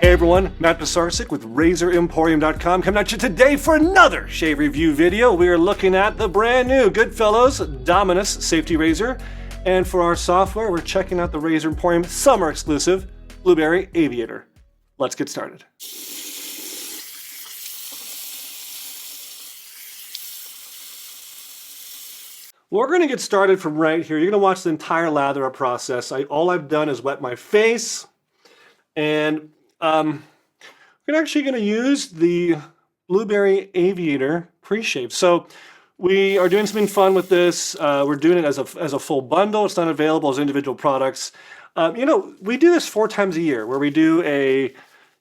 Hey everyone, Matt Pisarcik with RazorEmporium.com coming at you today for another shave review video. We are looking at the brand new Goodfellas Dominus safety razor. And for our software, we're checking out the Razor Emporium summer exclusive Blueberry Aviator. Let's get started. We're going to get started from right here. You're going to watch the entire lather up process. All I've done is wet my face, and we're actually going to use the Blueberry Aviator pre-shave. So we are doing something fun with this. We're doing it as a full bundle. It's not available as individual products. We do this 4 times a year where we do a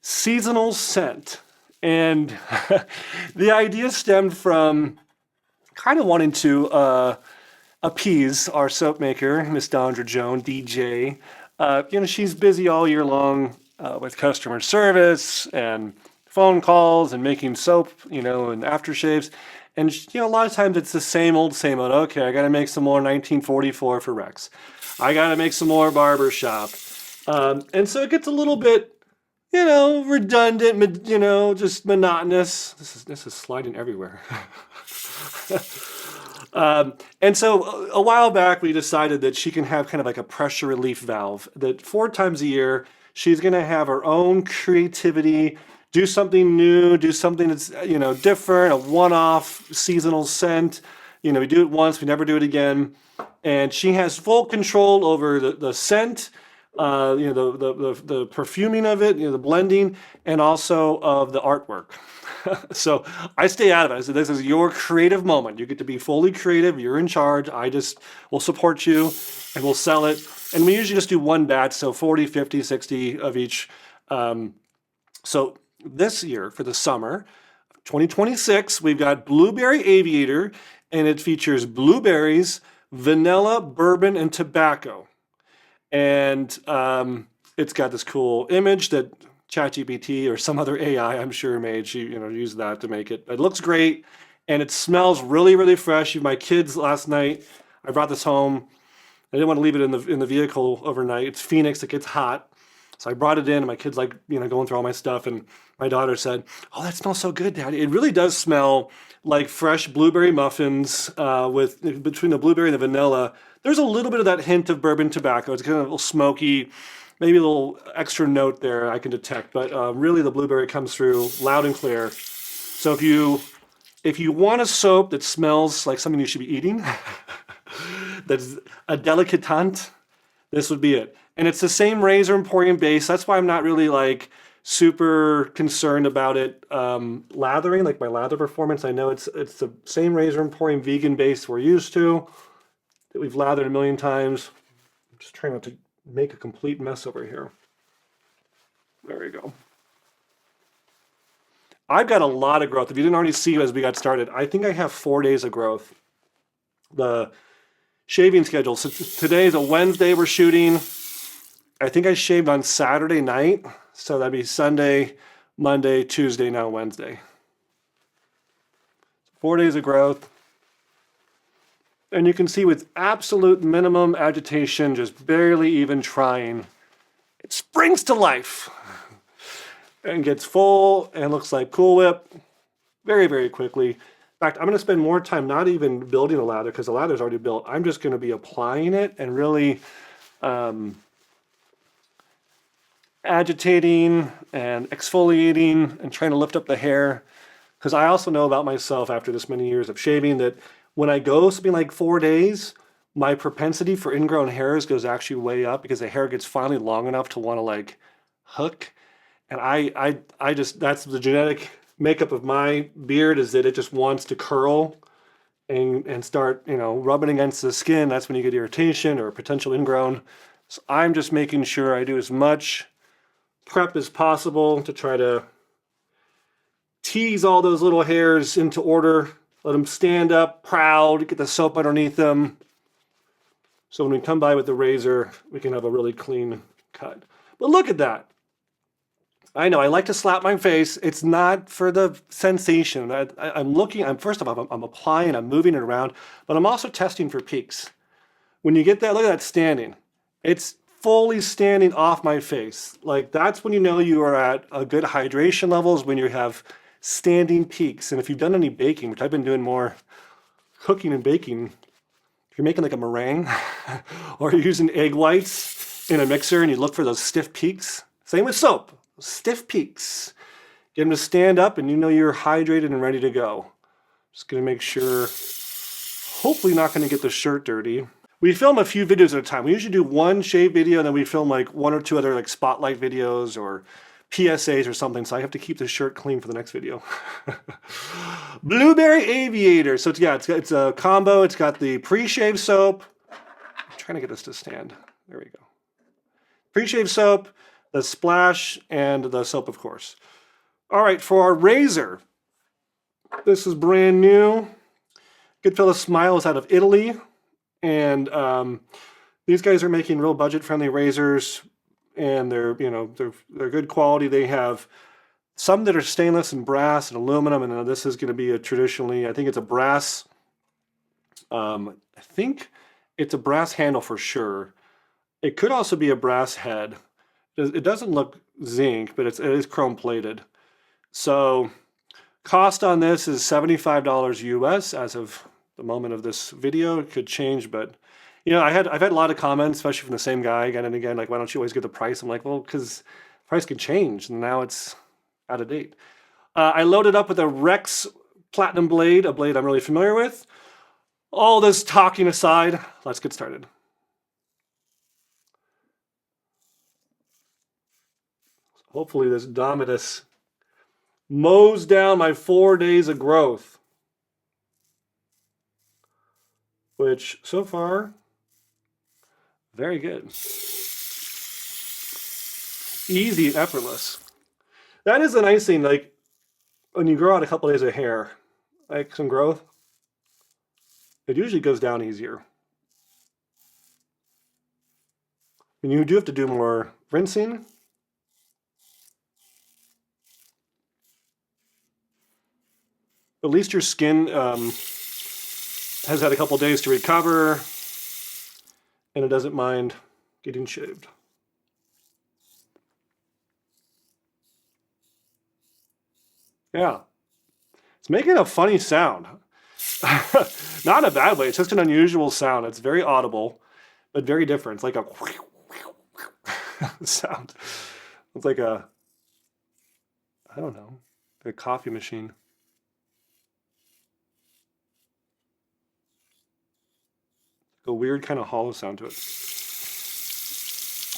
seasonal scent. And the idea stemmed from kind of wanting to appease our soap maker, Miss Dondra Joan, DJ. She's busy all year long with customer service and phone calls and making soap, and aftershaves. And, a lot of times it's the same old. Okay, I got to make some more 1944 for Rex. I got to make some more barbershop. And so it gets a little bit, redundant, just monotonous. This is sliding everywhere. And so a while back, we decided that she can have kind of like a pressure relief valve, that 4 times a year, she's going to have her own creativity, do something new, do something that's, different, a one-off seasonal scent. We do it once, we never do it again. And she has full control over the scent, the perfuming of it, the blending, and also of the artwork. So I stay out of it. So this is your creative moment. You get to be fully creative. You're in charge. I just will support you and we'll sell it. And we usually just do one batch, so 40, 50, 60 of each. So this year for the summer, 2026, we've got Blueberry Aviator, and it features blueberries, vanilla, bourbon, and tobacco. And it's got this cool image that ChatGPT or some other AI, I'm sure, made. She, used that to make it. It looks great, and it smells really, really fresh. My kids last night, I brought this home. I didn't want to leave it in the vehicle overnight. It's Phoenix. It gets hot. So I brought it in, and my kids going through all my stuff, and my daughter said, "Oh, that smells so good, Daddy." It really does smell like fresh blueberry muffins between the blueberry and the vanilla. There's a little bit of that hint of bourbon tobacco. It's kind of a little smoky, maybe a little extra note there I can detect, but really the blueberry comes through loud and clear. So if you want a soap that smells like something you should be eating, that's a delicatante, this would be it. And it's the same Razor Emporium base. That's why I'm not really super concerned about it lathering, like my lather performance. I know it's the same Razor Emporium vegan base we're used to, that we've lathered a million times. I'm just trying not to make a complete mess over here. There we go. I've got a lot of growth. If you didn't already see as we got started, I think I have 4 days of growth. The shaving schedule. So today is a Wednesday we're shooting. I think I shaved on Saturday night. So that'd be Sunday, Monday, Tuesday, now Wednesday. 4 days of growth. And you can see with absolute minimum agitation, just barely even trying, it springs to life and gets full and looks like Cool Whip very, very quickly. In fact, I'm going to spend more time not even building a lather because the lather's already built. I'm just going to be applying it and really agitating and exfoliating and trying to lift up the hair. Because I also know about myself after this many years of shaving that when I go something like 4 days, my propensity for ingrown hairs goes actually way up because the hair gets finally long enough to want to hook. And I just, that's the genetic makeup of my beard, is that it just wants to curl and start, rubbing against the skin. That's when you get irritation or potential ingrown. So I'm just making sure I do as much prep as possible to try to tease all those little hairs into order. Let them stand up proud, get the soap underneath them. So when we come by with the razor, we can have a really clean cut. But look at that. I know, I like to slap my face. It's not for the sensation. I'm looking, first of all, I'm applying, I'm moving it around, but I'm also testing for peaks. When you get that, look at that standing. It's fully standing off my face. Like that's when you know you are at a good hydration levels, when you have standing peaks. And if you've done any baking, which I've been doing more cooking and baking, if you're making like a meringue or you're using egg whites in a mixer and you look for those stiff peaks, same with soap, stiff peaks. Get them to stand up and you know you're hydrated and ready to go. Just gonna make sure, hopefully not gonna get the shirt dirty. We film a few videos at a time. We usually do one shave video and then we film like one or two other like spotlight videos or PSAs or something. So I have to keep the shirt clean for the next video. Blueberry Aviator. So it's a combo. It's got the pre-shave soap. I'm trying to get this to stand. There we go. Pre-shave soap, the splash, and the soap, of course. All right, for our razor. This is brand new. Goodfellas Smile is out of Italy. And these guys are making real budget-friendly razors, and they're good quality. They have some that are stainless and brass and aluminum, and this is going to be a traditionally, I think it's a brass. I think it's a brass handle for sure. It could also be a brass head. It doesn't look zinc, but it is chrome plated. So cost on this is $75 US as of the moment of this video. It could change, but I've had a lot of comments, especially from the same guy again and again, like, why don't you always get the price? I'm like, well, because price can change, and now it's out of date. I loaded up with a Rex Platinum blade, a blade I'm really familiar with. All this talking aside, let's get started. Hopefully this Dominus mows down my 4 days of growth, which so far, very good. Easy and effortless. That is the nice thing, like when you grow out a couple days of hair, like some growth, it usually goes down easier. And you do have to do more rinsing. At least your skin has had a couple days to recover, and it doesn't mind getting shaved. Yeah. It's making a funny sound. Not in a bad way, it's just an unusual sound. It's very audible, but very different. It's like a sound. It's like a, I don't know, a coffee machine. A weird kind of hollow sound to it.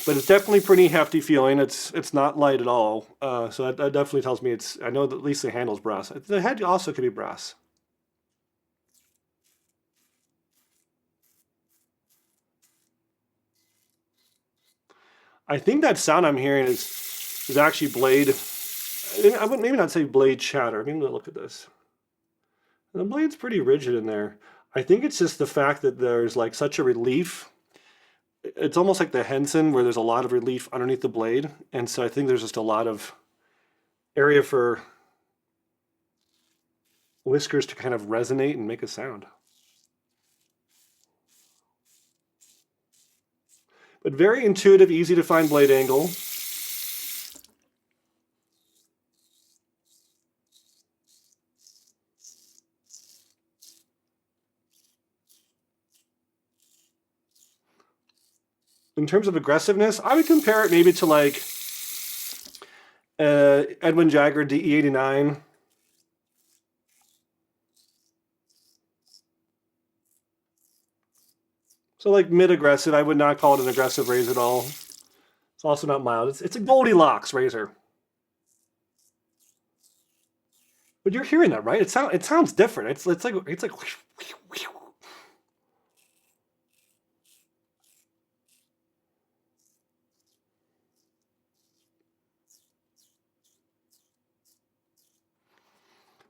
But it's definitely pretty hefty feeling. It's not light at all. So that definitely tells me I know that at least the handle's brass. The head also could be brass. I think that sound I'm hearing is actually blade. I would maybe not say blade chatter. Maybe look at this. The blade's pretty rigid in there. I think it's just the fact that there's like such a relief. It's almost like the Henson where there's a lot of relief underneath the blade. And so I think there's just a lot of area for whiskers to kind of resonate and make a sound. But very intuitive, easy to find blade angle. In terms of aggressiveness, I would compare it maybe to like Edwin Jagger DE89. So like mid-aggressive. I would not call it an aggressive razor at all. It's also not mild. It's a Goldilocks razor. But you're hearing that, right? It sounds different. It's like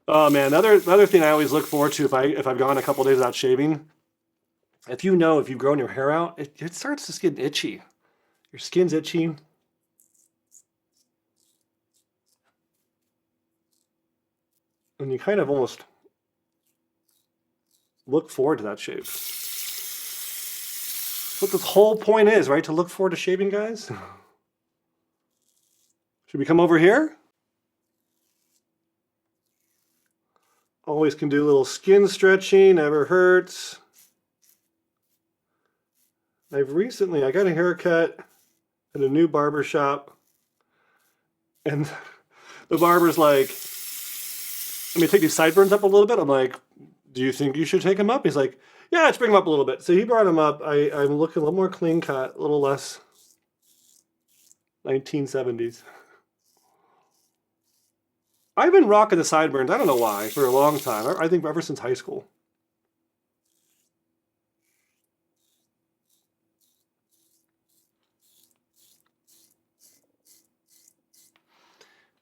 oh man, another thing I always look forward to if I've gone a couple days without shaving, if you've grown your hair out, it starts to get itchy. Your skin's itchy. And you kind of almost look forward to that shave. That's what this whole point is, right? To look forward to shaving, guys. Should we come over here? Always can do a little skin stretching, never hurts. I got a haircut at a new barber shop, and the barber's like, let me take these sideburns up a little bit. I'm like, do you think you should take them up? He's like, yeah, let's bring them up a little bit. So he brought them up. I'm looking a little more clean cut, a little less 1970s. I've been rocking the sideburns, I don't know why, for a long time. I think ever since high school.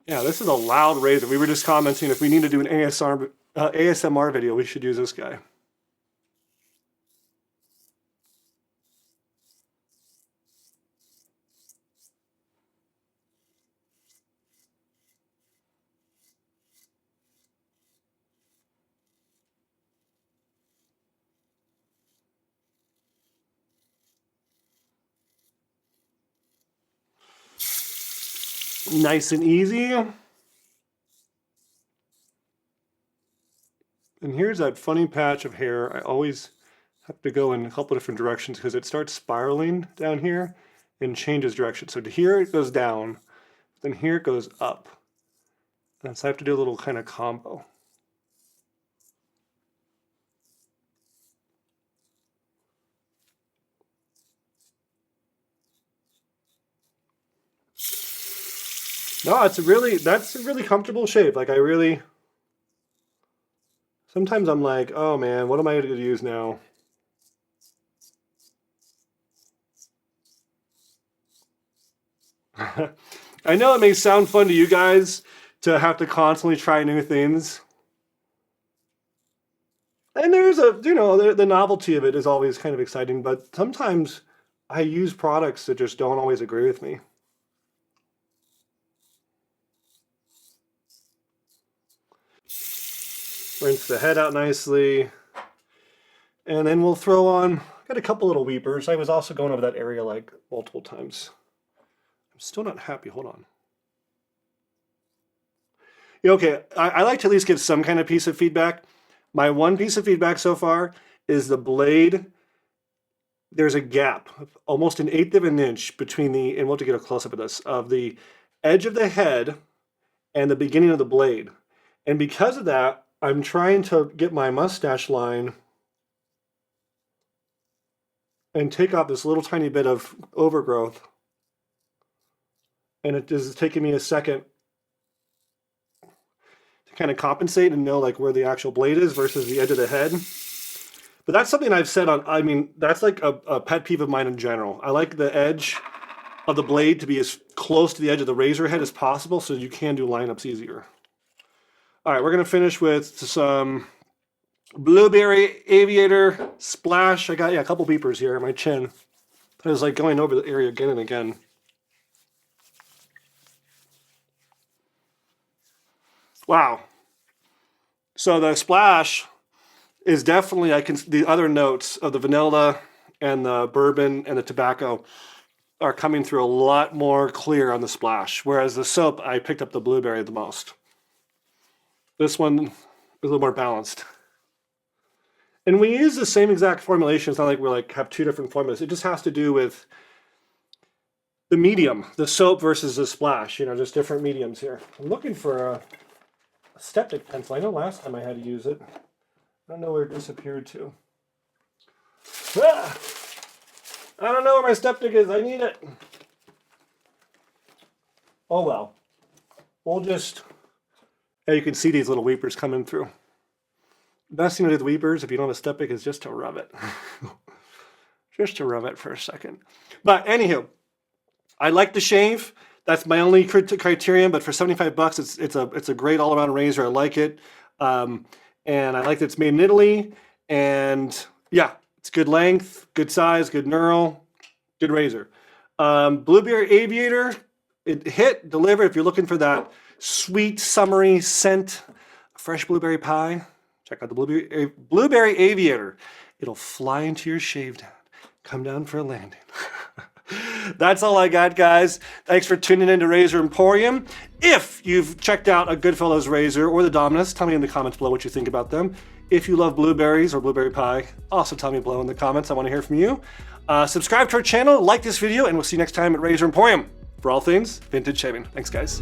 Yeah, this is a loud razor. We were just commenting if we need to do an ASMR video, we should use this guy. Nice and easy. And here's that funny patch of hair. I always have to go in a couple different directions because it starts spiraling down here and changes direction. So to here it goes down, then here it goes up. And so I have to do a little kind of combo. No, that's a really comfortable shave. Like sometimes I'm like, oh man, what am I going to use now? I know it may sound fun to you guys to have to constantly try new things. And there's the novelty of it is always kind of exciting, but sometimes I use products that just don't always agree with me. Rinse the head out nicely. And then we'll throw on, got a couple little weepers. I was also going over that area like multiple times. I'm still not happy, hold on. Okay, I like to at least give some kind of piece of feedback. My one piece of feedback so far is the blade. There's a gap, almost 1/8 of an inch between and we'll have to get a close-up of this, of the edge of the head and the beginning of the blade. And because of that, I'm trying to get my mustache line and take off this little tiny bit of overgrowth. And it is taking me a second to kind of compensate and know like where the actual blade is versus the edge of the head. But that's something I've said that's like a pet peeve of mine in general. I like the edge of the blade to be as close to the edge of the razor head as possible so you can do lineups easier. All right, we're gonna finish with some Blueberry Aviator Splash. I got a couple beepers here on my chin. I was like going over the area again and again. Wow. So the splash is definitely, the other notes of the vanilla and the bourbon and the tobacco are coming through a lot more clear on the splash, whereas the soap, I picked up the blueberry the most. This one is a little more balanced. And we use the same exact formulation. It's not like we have two different formulas. It just has to do with the medium, the soap versus the splash, just different mediums here. I'm looking for a Steptic pencil. I know last time I had to use it. I don't know where it disappeared to. Ah! I don't know where my Steptic is. I need it. Oh well. We'll just... Yeah, you can see these little weepers coming through. The best thing to do with weepers, if you don't have a Steptic, is just to rub it. Just to rub it for a second. But anywho, I like the shave. That's my only criterion, but for 75 bucks, it's a great all-around razor. I like it. And I like that it's made in Italy. And yeah, it's good length, good size, good knurl, good razor. Blueberry Aviator, it hit, delivered. If you're looking for that sweet, summery scent, fresh blueberry pie, check out the Blueberry Aviator. It'll fly into your shaved head. come down for a landing. That's all I got, guys. Thanks for tuning in to Razor Emporium. If you've checked out a Goodfellas razor or the Dominus, tell me in the comments below what you think about them. If you love blueberries or blueberry pie, also tell me below in the comments. I want to hear from you. Subscribe to our channel, like this video, and we'll see you next time at Razor Emporium for all things vintage shaving. Thanks, guys.